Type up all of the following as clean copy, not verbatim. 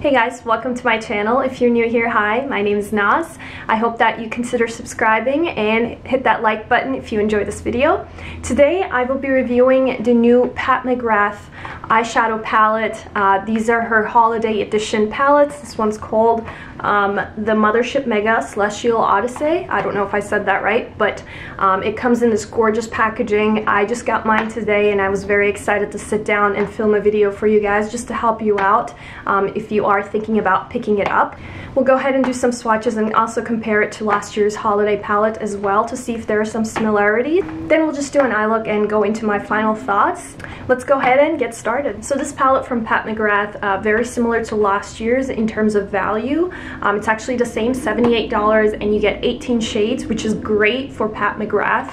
Hey guys, welcome to my channel. If you're new here, hi, my name is Naz. I hope that you consider subscribing and hit that like button if you enjoy this video. Today I will be reviewing the new Pat McGrath eyeshadow palette. These are her holiday edition palettes. This one's called the Mothership Mega Celestial Odyssey. I don't know if I said that right, but it comes in this gorgeous packaging. I just got mine today and I was very excited to sit down and film a video for you guys just to help you out if you are thinking about picking it up. We'll go ahead and do some swatches and also compare it to last year's holiday palette as well to see if there are some similarities. Then we'll just do an eye look and go into my final thoughts. Let's go ahead and get started. So this palette from Pat McGrath, very similar to last year's in terms of value. It's actually the same, $78, and you get 18 shades, which is great for Pat McGrath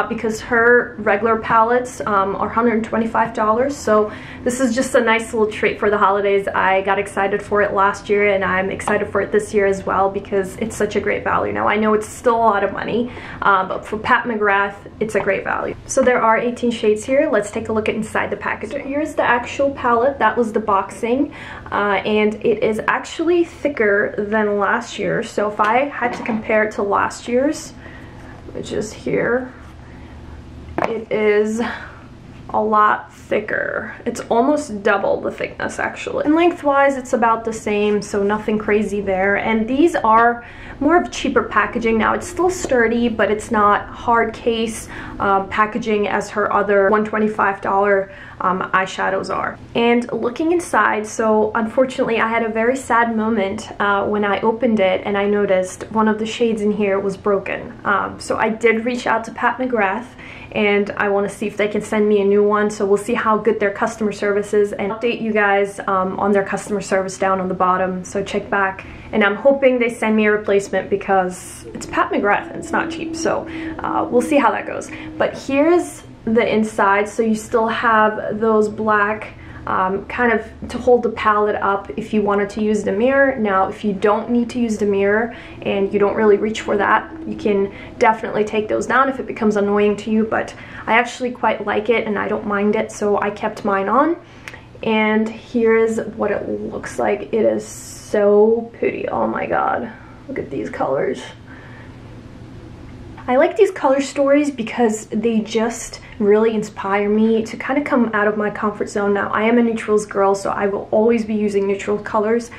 because her regular palettes are $125. So this is just a nice little treat for the holidays. I got excited for it last year and I'm excited for it this year as well because it's such a great value. Now I know it's still a lot of money, but for Pat McGrath, it's a great value. So there are 18 shades here. Let's take a look at inside the packaging. So here's the actual palette. That was the boxing, and it is actually thicker than last year. So if I had to compare it to last year's, which is here, it is a lot thicker. It's almost double the thickness actually. And lengthwise it's about the same, so nothing crazy there. And these are more of cheaper packaging. Now it's still sturdy, but it's not hard case packaging as her other $125 eyeshadows are. And looking inside, so unfortunately I had a very sad moment when I opened it and I noticed one of the shades in here was broken. So I did reach out to Pat McGrath and I want to see if they can send me a new one, so we'll see how good their customer service is and update you guys on their customer service down on the bottom, so check back. And I'm hoping they send me a replacement because it's Pat McGrath and it's not cheap, so we'll see how that goes. But here's the inside, so you still have those black kind of to hold the palette up if you wanted to use the mirror. Now if you don't need to use the mirror and you don't really reach for that, you can definitely take those down if it becomes annoying to you, but I actually quite like it and I don't mind it, so I kept mine on. And here's what it looks like. It is so pretty. Oh my god, look at these colors. I like these color stories because they just really inspire me to kind of come out of my comfort zone. Now, I am a neutrals girl, so I will always be using neutral colors,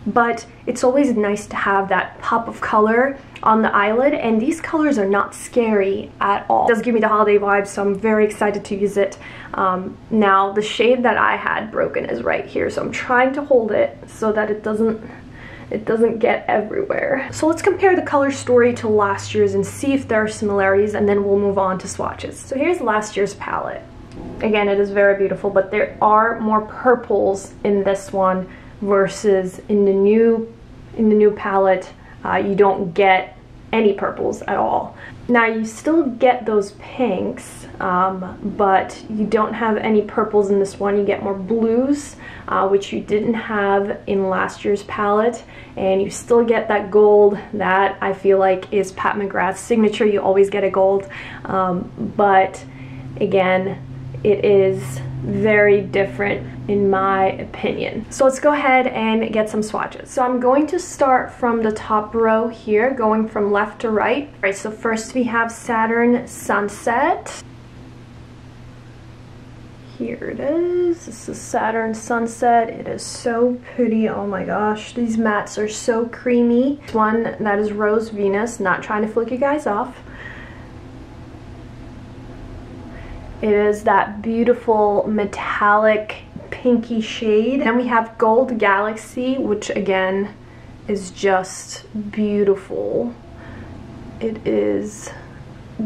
but it's always nice to have that pop of color on the eyelid, and these colors are not scary at all. It does give me the holiday vibes, so I'm very excited to use it. Now, the shade that I had broken is right here, so I'm trying to hold it so that it doesn't get everywhere. So let's compare the color story to last year's and see if there are similarities, and then we'll move on to swatches. So here's last year's palette. Again, it is very beautiful, but there are more purples in this one versus in the new palette. You don't get any purples at all. Now you still get those pinks, but you don't have any purples in this one. You get more blues, which you didn't have in last year's palette, and you still get that gold that I feel like is Pat McGrath's signature. You always get a gold, but again, it is very different in my opinion. So let's go ahead and get some swatches. So I'm going to start from the top row here, going from left to right. All right, so first we have Saturn Sunset. Here it is. This is Saturn Sunset. It is so pretty. Oh my gosh, these mattes are so creamy. This one that is Rose Venus, not trying to flick you guys off. It is that beautiful metallic pinky shade. Then we have Gold Galaxy, which again is just beautiful. It is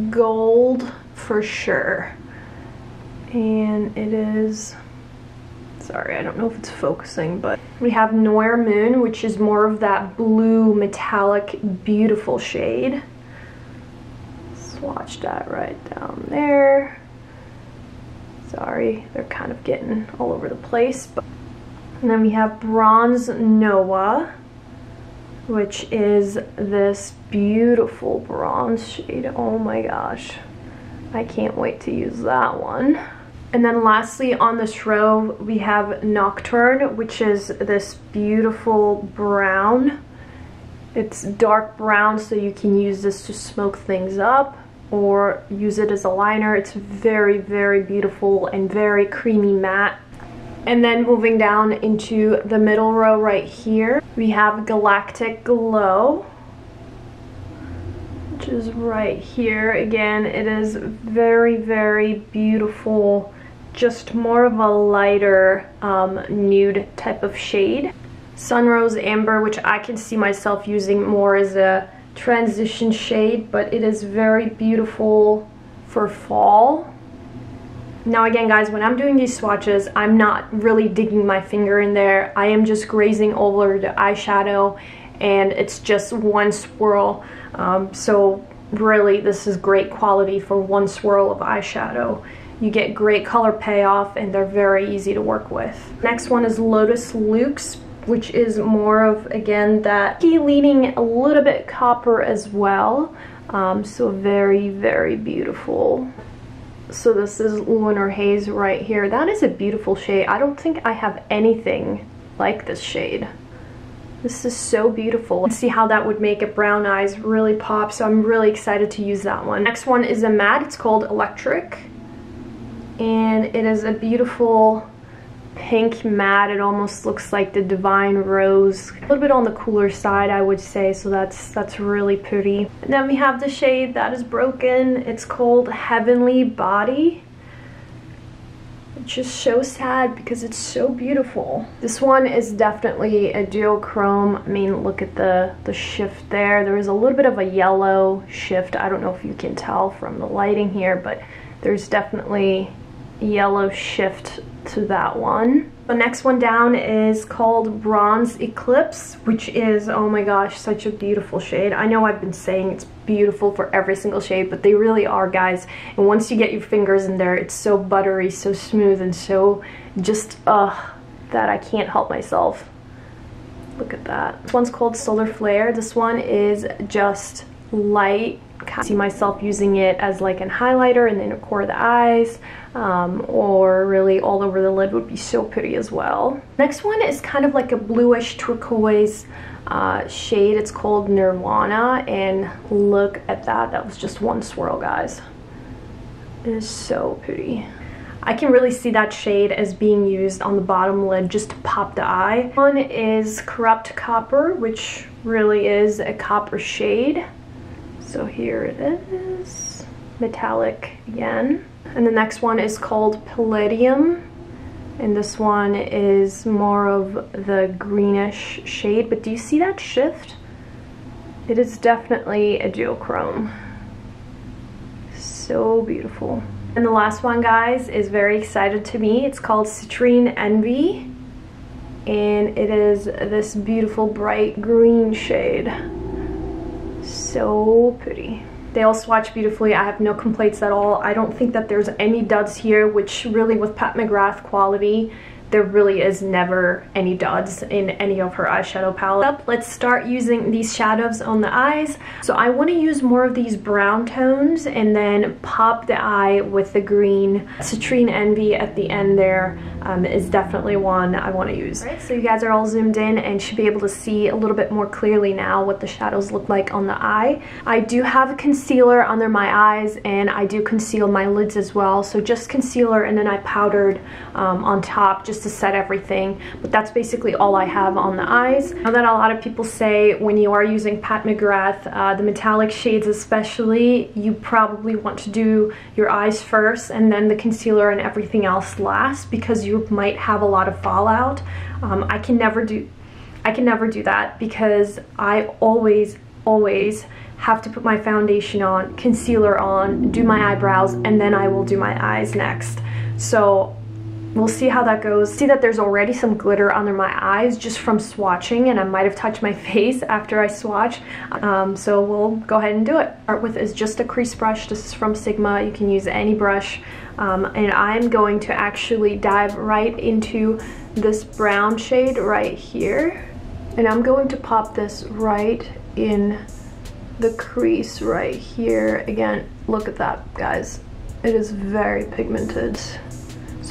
gold for sure. And it is, sorry, I don't know if it's focusing, but we have Noir Moon, which is more of that blue metallic beautiful shade. Swatch that right down there. Sorry, they're kind of getting all over the place. And then we have Bronze Noah, which is this beautiful bronze shade. Oh my gosh, I can't wait to use that one. And then lastly on this row we have Nocturne, which is this beautiful brown. It's dark brown, so you can use this to smoke things up or use it as a liner. It's very, very beautiful and very creamy matte. And then moving down into the middle row right here, we have Galactic Glow, which is right here. Again, it is very, very beautiful, just more of a lighter nude type of shade. Sunrose Amber, which I can see myself using more as a transition shade, but it is very beautiful for fall. Now again guys, when I'm doing these swatches, I'm not really digging my finger in there. I am just grazing over the eyeshadow and it's just one swirl. So really this is great quality for one swirl of eyeshadow. You get great color payoff and they're very easy to work with. Next one is Lotus Luxe, which is more of, again, that leaning a little bit copper as well. So very, very beautiful. So this is Lunar Haze right here. That is a beautiful shade. I don't think I have anything like this shade. This is so beautiful. Let's see how that would make a brown eyes really pop, so I'm really excited to use that one. Next one is a matte. It's called Electric. And it is a beautiful pink matte. It almost looks like the Divine Rose. A little bit on the cooler side, I would say, so that's really pretty. And then we have the shade that is broken. It's called Heavenly Body. It's just so sad because it's so beautiful. This one is definitely a duochrome. I mean, look at the shift there. There is a little bit of a yellow shift. I don't know if you can tell from the lighting here, but there's definitely a yellow shift to that one. The next one down is called Bronze Eclipse, which is, oh my gosh, such a beautiful shade. I know I've been saying it's beautiful for every single shade, but they really are, guys. And once you get your fingers in there, it's so buttery, so smooth, and so just, that I can't help myself. Look at that. This one's called Solar Flare. This one is just light. I see myself using it as like an highlighter in the inner core of the eyes, or really all over the lid would be so pretty as well. Next one is kind of like a bluish turquoise shade. It's called Nirvana, and look at that. That was just one swirl, guys. It is so pretty. I can really see that shade as being used on the bottom lid just to pop the eye. One is Corrupt Copper, which really is a copper shade. So here it is, metallic again. And the next one is called Palladium, and this one is more of the greenish shade, but do you see that shift? It is definitely a duochrome. So beautiful. And the last one, guys, is very excited to me. It's called Citrine Envy, and it is this beautiful bright green shade. So pretty. They all swatch beautifully. I have no complaints at all. I don't think that there's any duds here, which really with Pat McGrath quality, there really is never any duds in any of her eyeshadow palette. Let's start using these shadows on the eyes. So I want to use more of these brown tones and then pop the eye with the green. Citrine Envy at the end there is definitely one I want to use. Right, so you guys are all zoomed in and should be able to see a little bit more clearly now what the shadows look like on the eye. I do have a concealer under my eyes, and I do conceal my lids as well. So just concealer, and then I powdered on top just to set everything, but that's basically all I have on the eyes. I know that a lot of people say when you are using Pat McGrath, the metallic shades especially, you probably want to do your eyes first and then the concealer and everything else last, because you might have a lot of fallout. I can never do that, because I always have to put my foundation on, concealer on, do my eyebrows, and then I will do my eyes next. So we'll see how that goes. See that there's already some glitter under my eyes just from swatching, and I might have touched my face after I swatch. So we'll go ahead and do it. Start with is just a crease brush. This is from Sigma. You can use any brush. And I'm going to actually dive right into this brown shade right here. And I'm going to pop this right in the crease right here. Again, look at that, guys. It is very pigmented.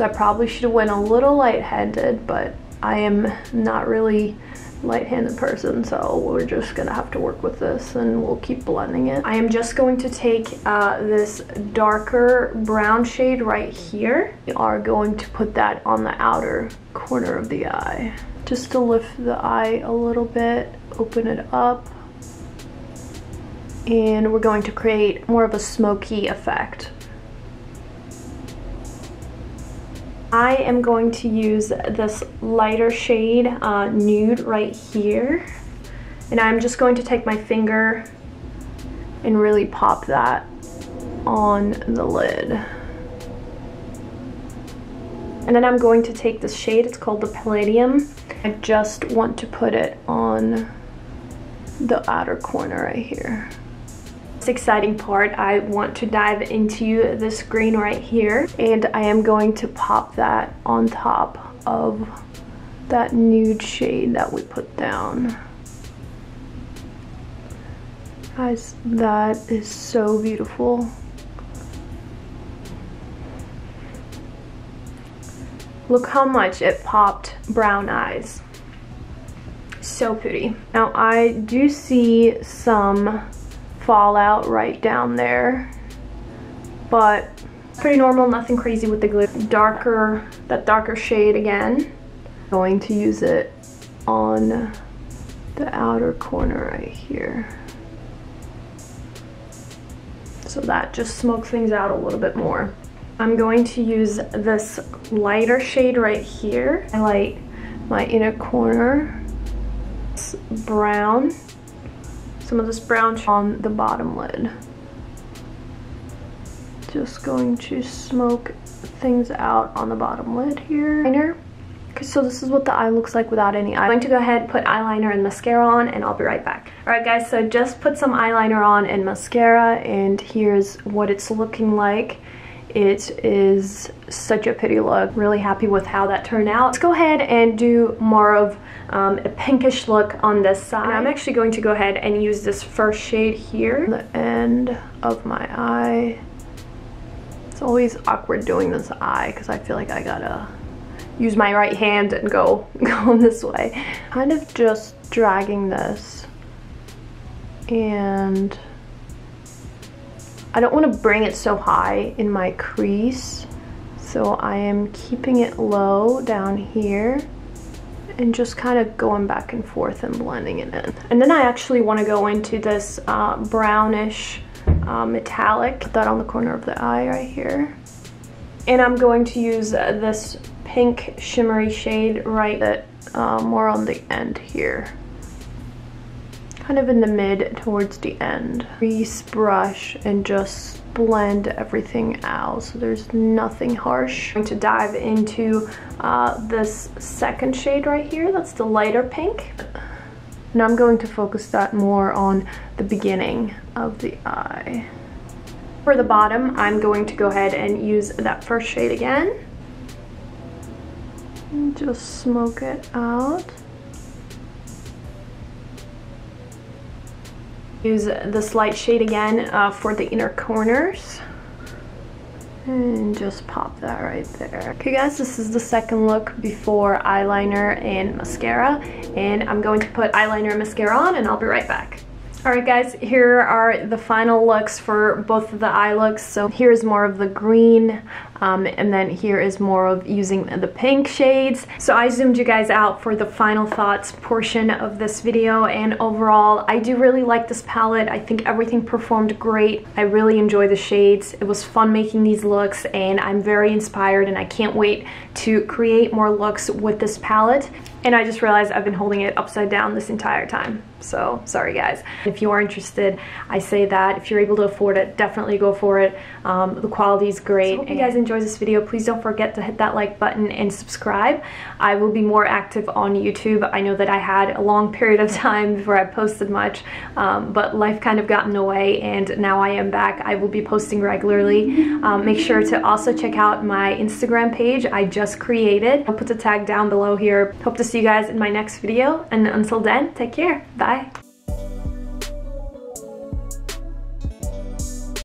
So I probably should have went a little light-handed, but I am not really light-handed person, so we're just gonna have to work with this and we'll keep blending it. I am just going to take this darker brown shade right here. We are going to put that on the outer corner of the eye, just to lift the eye a little bit, open it up, and we're going to create more of a smoky effect. I am going to use this lighter shade, nude, right here. And I'm just going to take my finger and really pop that on the lid. And then I'm going to take this shade, it's called the Palladium. I just want to put it on the outer corner right here. This exciting part, I want to dive into this green right here, and I am going to pop that on top of that nude shade that we put down. Guys, that is so beautiful. Look how much it popped brown eyes. So pretty. Now I do see some fallout right down there, but pretty normal, nothing crazy with the glue. That darker shade again. Going to use it on the outer corner right here. So that just smokes things out a little bit more. I'm going to use this lighter shade right here. Highlight my inner corner. It's brown. Some of this brown on the bottom lid. Just going to smoke things out on the bottom lid here. Okay, so this is what the eye looks like without any eye. I'm going to go ahead, put eyeliner and mascara on, and I'll be right back. Alright guys, so just put some eyeliner on and mascara, and here's what it's looking like. It is such a pretty look. Really happy with how that turned out. Let's go ahead and do more of a pinkish look on this side. And I'm actually going to go ahead and use this first shade here on the end of my eye. It's always awkward doing this eye because I feel like I gotta use my right hand and go this way. Kind of just dragging this, and I don't want to bring it so high in my crease, so I am keeping it low down here and just kind of going back and forth and blending it in. And then I actually want to go into this brownish metallic. Put that on the corner of the eye right here. And I'm going to use this pink shimmery shade right more on the end here. Kind of in the mid towards the end. Crease brush and just blend everything out so there's nothing harsh. I'm going to dive into this second shade right here. That's the lighter pink. And I'm going to focus that more on the beginning of the eye. For the bottom, I'm going to go ahead and use that first shade again. And just smoke it out. Use this light shade again for the inner corners. And just pop that right there. Okay guys, this is the second look before eyeliner and mascara. And I'm going to put eyeliner and mascara on, and I'll be right back. Alright guys, here are the final looks for both of the eye looks. So here's more of the green, and then here is more of using the pink shades. So I zoomed you guys out for the final thoughts portion of this video, and overall I do really like this palette. I think everything performed great. I really enjoy the shades. It was fun making these looks, and I'm very inspired, and I can't wait to create more looks with this palette. And I just realized I've been holding it upside down this entire time. So sorry guys. If you are interested, I say that if you're able to afford it, definitely go for it. The quality is great. So if you guys enjoyed this video, please don't forget to hit that like button and subscribe. I will be more active on YouTube. I know that I had a long period of time before I posted much, but life kind of got in the way, and now I am back. I will be posting regularly. Make sure to also check out my Instagram page I just created. I'll put the tag down below here. Hope to see you guys in my next video, and until then, take care. Bye.